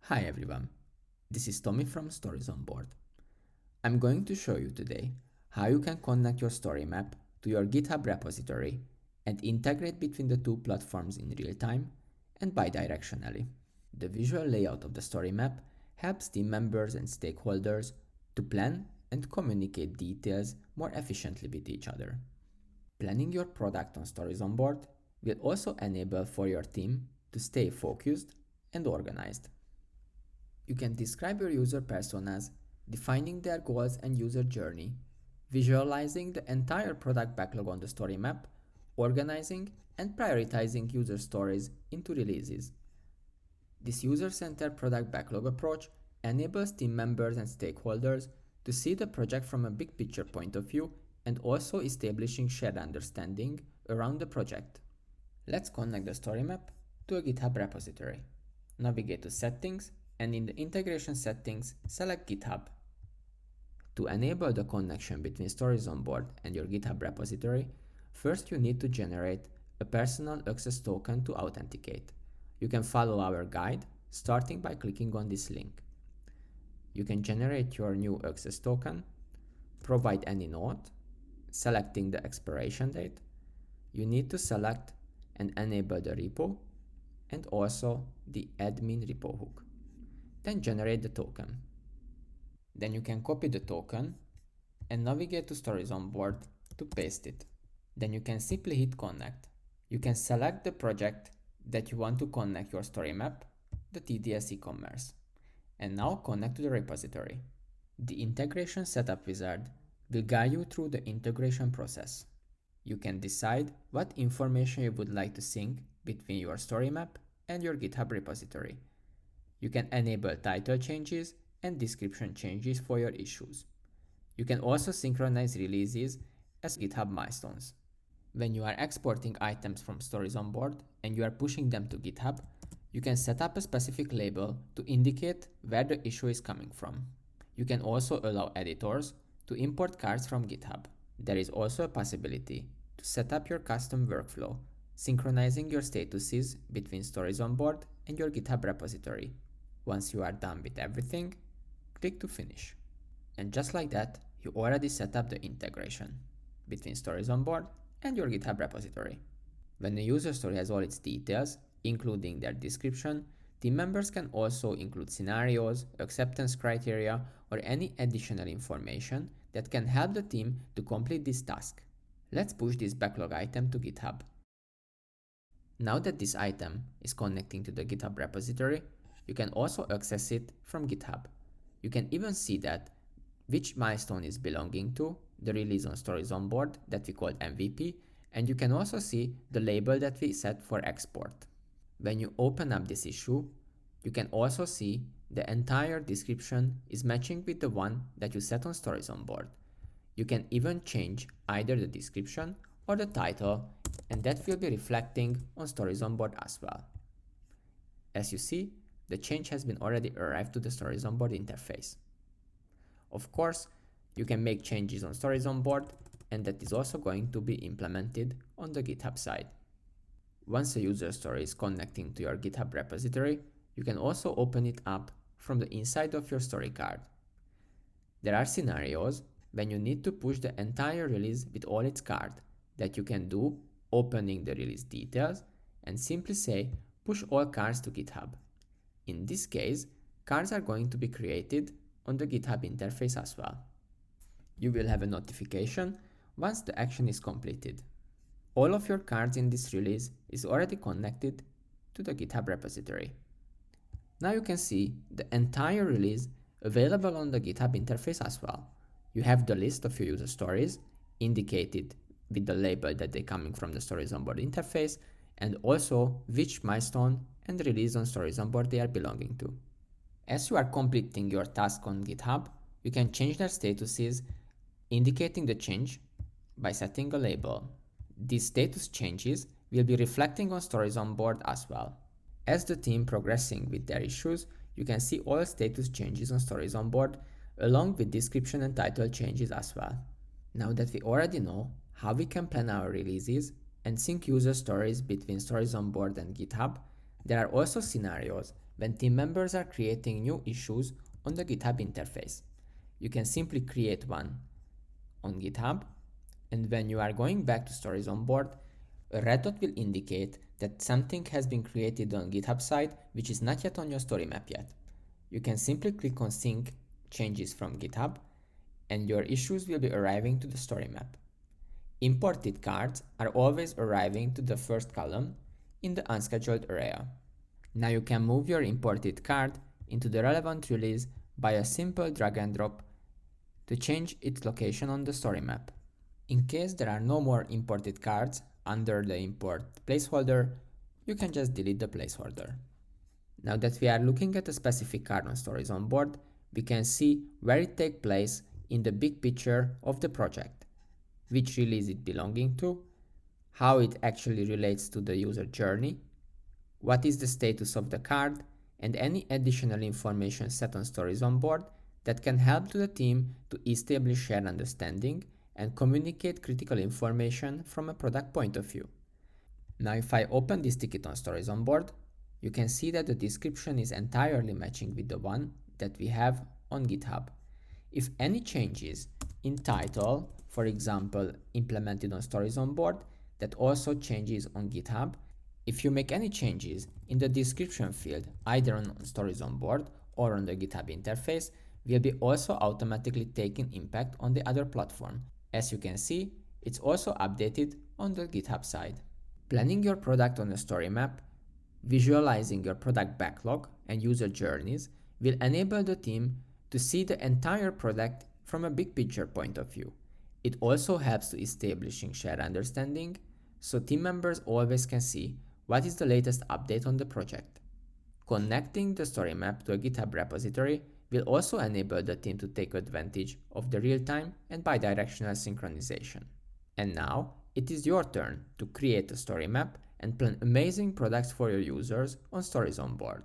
Hi everyone, this is Tommy from Stories on Board. I'm going to show you today how you can connect your story map to your GitHub repository and integrate between the two platforms in real time and bidirectionally. The visual layout of the story map helps team members and stakeholders to plan and communicate details more efficiently with each other. Planning your product on Stories on Board will also enable for your team to stay focused and organized. You can describe your user personas, defining their goals and user journey, visualizing the entire product backlog on the story map, organizing and prioritizing user stories into releases. This user-centered product backlog approach enables team members and stakeholders to see the project from a big picture point of view and also establishing shared understanding around the project. Let's connect the story map to a GitHub repository. Navigate to Settings and in the Integration Settings, select GitHub. To enable the connection between Stories on Board and your GitHub repository, first you need to generate a personal access token to authenticate. You can follow our guide, starting by clicking on this link. You can generate your new access token, provide any node, selecting the expiration date. You need to select and enable the repo and also the admin repo hook. Then generate the token. Then you can copy the token and navigate to Stories on Board to paste it. Then you can simply hit connect. You can select the project that you want to connect your story map, the TDS e-commerce, and now connect to the repository. The integration setup wizard will guide you through the integration process. You can decide what information you would like to sync between your story map and your GitHub repository. You can enable title changes and description changes for your issues. You can also synchronize releases as GitHub milestones. When you are exporting items from Stories on Board and you are pushing them to GitHub, you can set up a specific label to indicate where the issue is coming from. You can also allow editors to import cards from GitHub. There is also a possibility to set up your custom workflow, synchronizing your statuses between Stories on Board and your GitHub repository. Once you are done with everything, click to finish. And just like that, you already set up the integration between Stories on Board and your GitHub repository. When a user story has all its details, including their description, team members can also include scenarios, acceptance criteria, or any additional information that can help the team to complete this task. Let's push this backlog item to GitHub. Now that this item is connecting to the GitHub repository, you can also access it from GitHub. You can even see that which milestone is belonging to the release on Stories on Board that we called MVP, and you can also see the label that we set for export. When you open up this issue, you can also see the entire description is matching with the one that you set on Stories on Board. You can even change either the description or the title, and that will be reflecting on Stories on Board as well. As you see, the change has been already arrived to the Stories on Board interface. Of course, you can make changes on Stories on Board, and that is also going to be implemented on the GitHub side. Once a user story is connecting to your GitHub repository, you can also open it up from the inside of your story card. There are scenarios when you need to push the entire release with all its card that you can do opening the release details and simply say push all cards to GitHub. In this case, cards are going to be created on the GitHub interface as well. You will have a notification once the action is completed. All of your cards in this release is already connected to the GitHub repository. Now you can see the entire release available on the GitHub interface as well. You have the list of your user stories indicated with the label that they're coming from the Stories on Board interface, and also which milestone and release on Stories on Board they are belonging to. As you are completing your task on GitHub, you can change their statuses, indicating the change by setting a label. These status changes will be reflecting on Stories on Board as well. As the team progressing with their issues, you can see all status changes on Stories on Board, along with description and title changes as well. Now that we already know how we can plan our releases and sync user stories between Stories on Board and GitHub, There are also scenarios when team members are creating new issues on the GitHub interface. You can simply create one on GitHub, and when you are going back to Stories on Board, a red dot will indicate that something has been created on GitHub side which is not yet on your story map yet. You can simply click on Sync Changes from GitHub, and your issues will be arriving to the story map. Imported cards are always arriving to the first column in the unscheduled area. Now you can move your imported card into the relevant release by a simple drag and drop to change its location on the story map. In case there are no more imported cards under the import placeholder, you can just delete the placeholder. Now that we are looking at a specific card on Stories on Board, we can see where it takes place in the big picture of the project, which release it belonging to, how it actually relates to the user journey, what is the status of the card, and any additional information set on Stories on Board that can help to the team to establish shared understanding and communicate critical information from a product point of view. Now if I open this ticket on Stories on Board, you can see that the description is entirely matching with the one that we have on GitHub. If any changes in title, for example, implemented on Stories on Board, that also changes on GitHub. If you make any changes in the description field, either on Stories on Board or on the GitHub interface, will be also automatically taking impact on the other platform. As you can see, it's also updated on the GitHub side. Planning your product on a story map, visualizing your product backlog and user journeys will enable the team to see the entire product from a big picture point of view. It also helps to establishing shared understanding, so team members always can see what is the latest update on the project. Connecting the story map to a GitHub repository will also enable the team to take advantage of the real-time and bidirectional synchronization. And now, it is your turn to create a story map and plan amazing products for your users on Stories on Board.